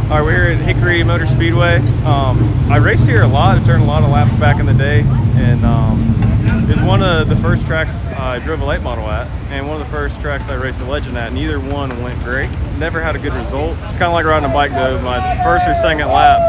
All right, we're here at Hickory Motor Speedway. I raced here a lot. I turned a lot of laps back in the day, and it's one of the first tracks I drove a late model at, and one of the first tracks I raced a Legend at. Neither one went great. Never had a good result. It's kind of like riding a bike though. My first or second lap,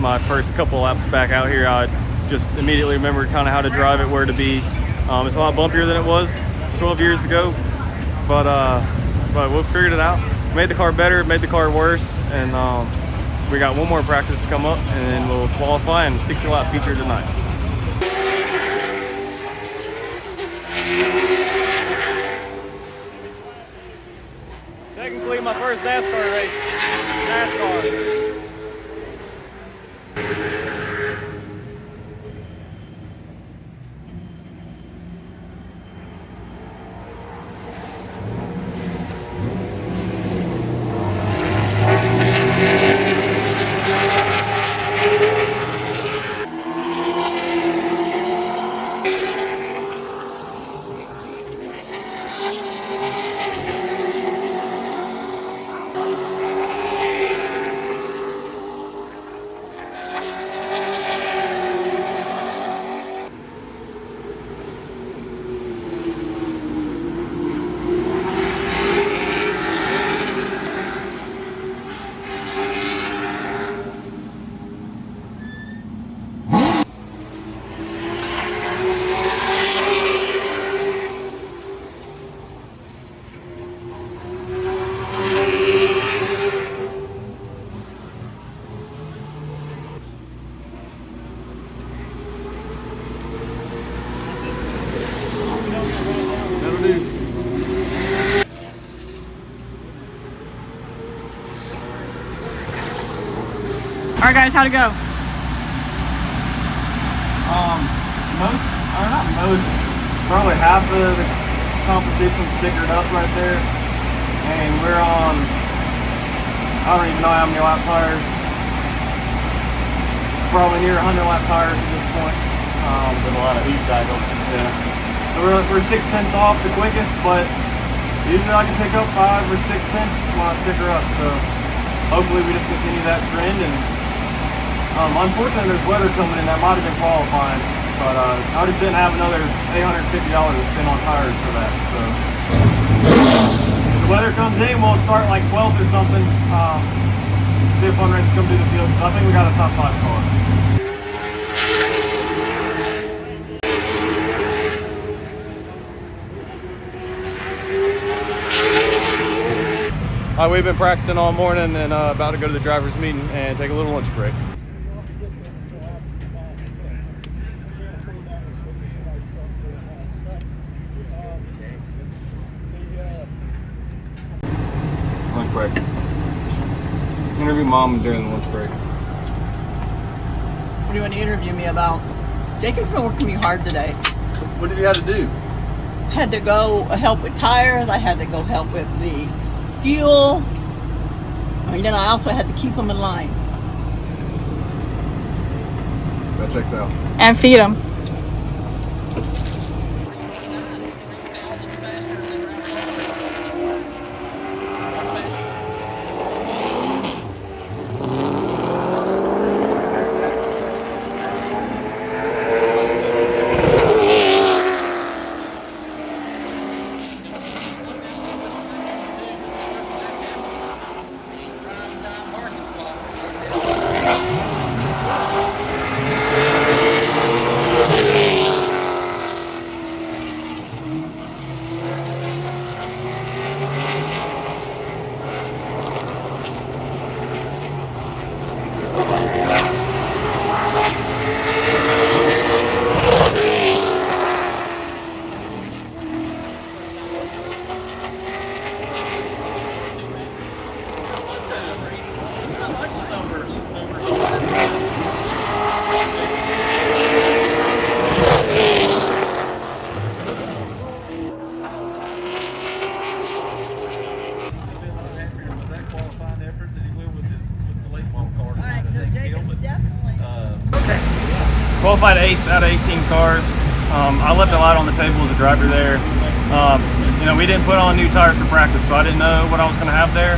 my first couple laps back out here, I just immediately remembered kind of how to drive it, where to be. It's a lot bumpier than it was 12 years ago, but we figured it out. Made the car better, made the car worse, and we got one more practice to come up, and then we'll qualify in the 60-lap feature tonight. Technically my first NASCAR race. NASCAR. All right, guys, how'd it go? Probably half of the competition stickered up right there, and we're on, I don't even know how many lap tires, probably near 100 lap tires at this point. With a lot of heat cycles. Yeah. So we're 6/10 off the quickest, but usually I can pick up 5 or 6/10 when I sticker up, so hopefully we just continue that trend. And unfortunately there's weather coming in that might have been qualifying, but I just didn't have another $850 to spend on tires for that. So if the weather comes in, we'll start like 12th or something. See if fun races come through the field. I think we got a top 5 car. We've been practicing all morning and about to go to the driver's meeting and take a little lunch break. Lunch break. Interview mom during the lunch break. What do you want to interview me about? Jacob's been working me hard today. What did you have to do? Had to go help with tires. I had to go help with the fuel. And then I also had to keep them in line. That checks out. And feed them. Qualified 8th out of 18 cars. I left a lot on the table as a driver there. you know, we didn't put on new tires for practice, so I didn't know what I was going to have there.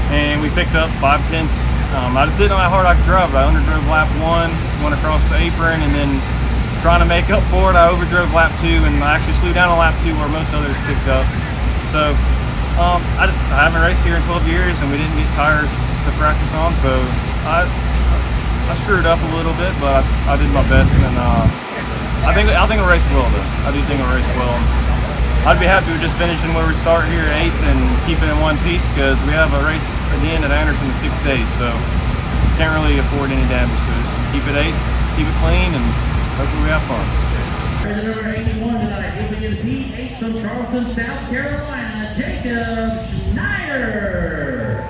And we picked up 5/10. I just didn't know how hard I could drive. I underdrove lap 1, went across the apron, and then trying to make up for it, I overdrove lap 2, and I actually slewed down on lap 2 where most others picked up. So I haven't raced here in 12 years, and we didn't get tires to practice on, so I screwed up a little bit, but I did my best, and I think I raced well though. I do think I raced well. I'd be happy with just finishing where we start here at 8th and keeping in one piece, because we have a race again at Anderson in 6 days, so can't really afford any damage. So just keep it 8th, keep it clean, and hopefully we have fun. Number 81 tonight, moving in P8 from Charleston, South Carolina, Jacob Schneider.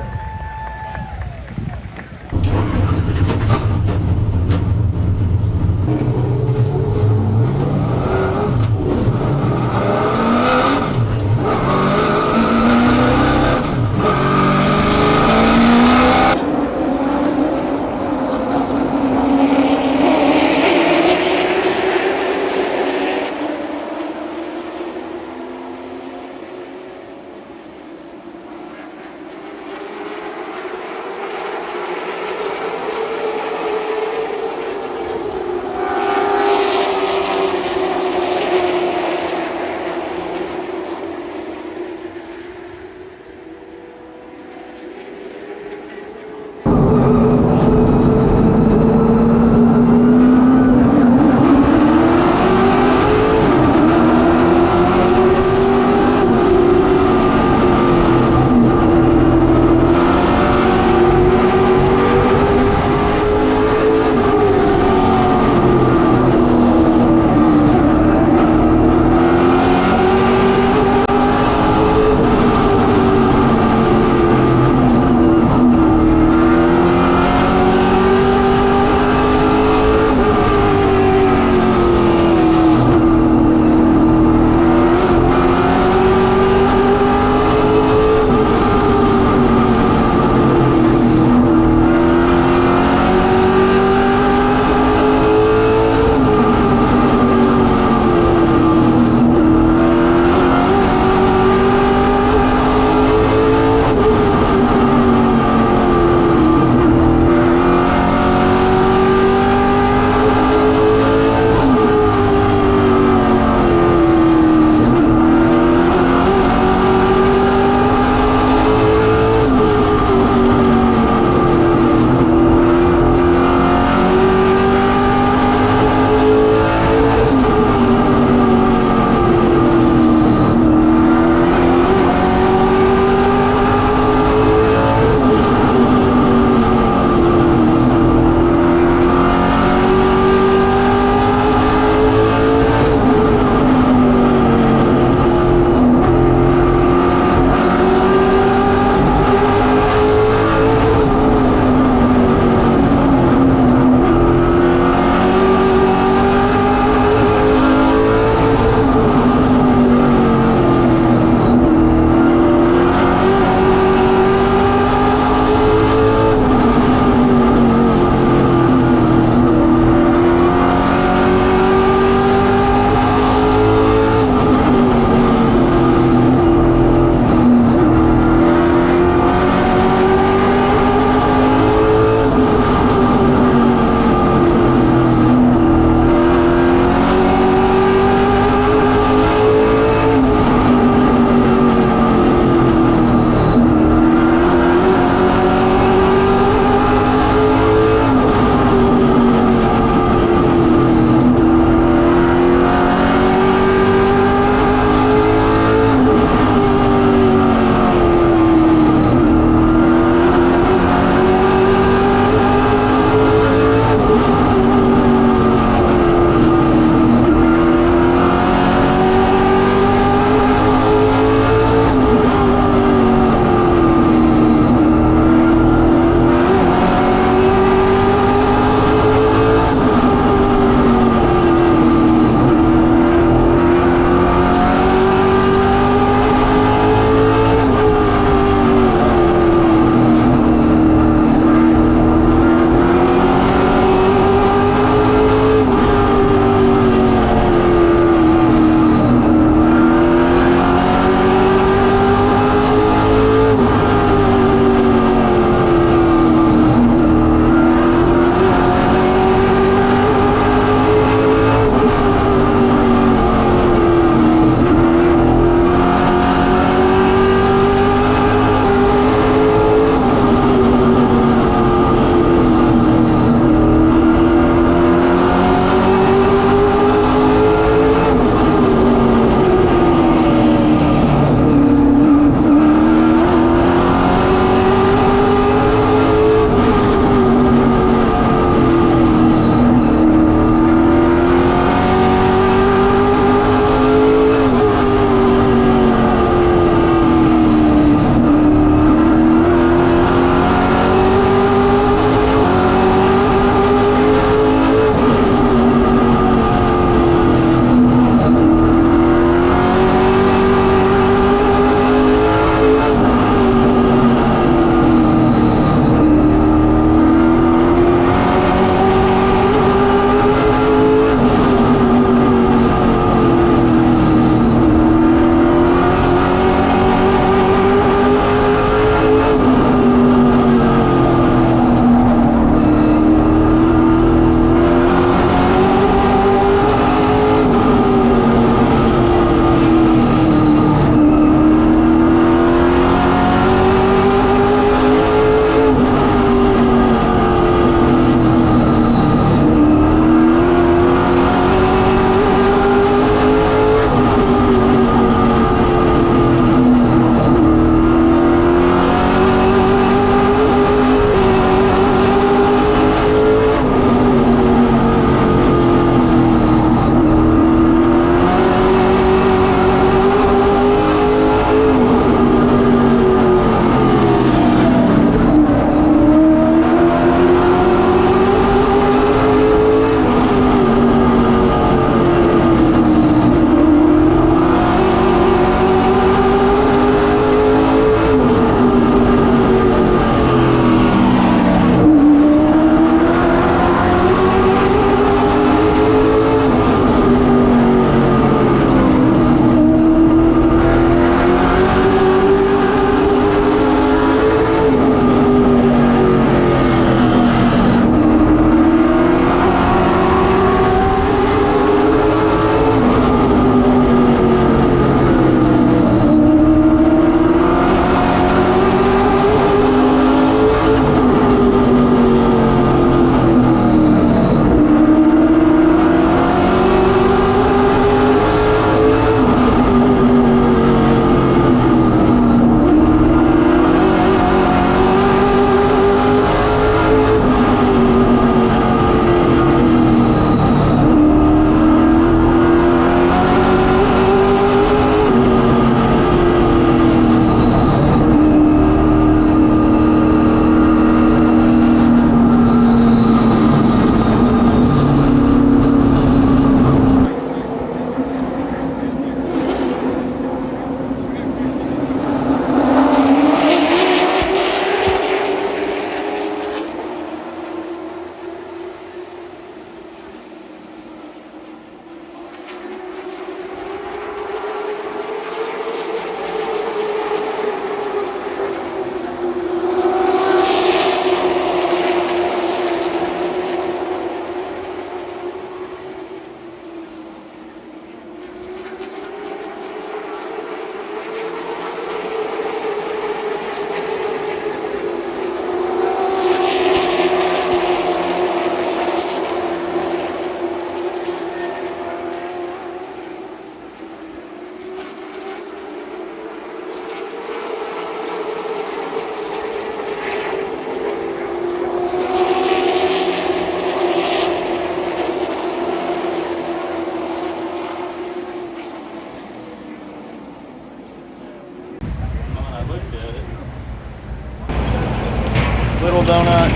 donut.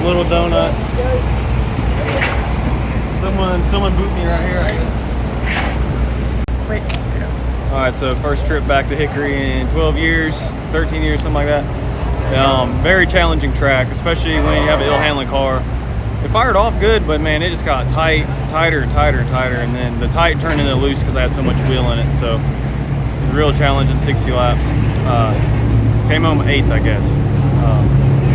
Little donuts. Someone boot me right here, I guess. Wait. All right, so first trip back to Hickory in 12 years, 13 years, something like that. Very challenging track, especially when you have an ill handling car. It fired off good, but man, it just got tighter, and then the tight turned into loose because I had so much wheel in it. So it was a real challenge in 60 laps. Came home 8th, I guess.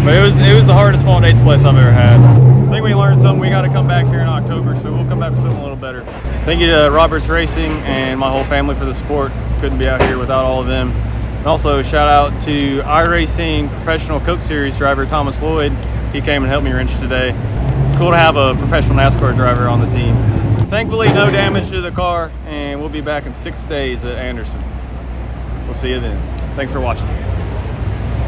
But it was the hardest fought 8th place I've ever had. I think we learned something. We got to come back here in October, so we'll come back with something a little better. Thank you to Roberts Racing and my whole family for the support. Couldn't be out here without all of them. And also shout out to iRacing professional Coke Series driver Thomas Lloyd. He came and helped me wrench today. Cool to have a professional NASCAR driver on the team. Thankfully, no damage to the car, and we'll be back in 6 days at Anderson. We'll see you then. Thanks for watching.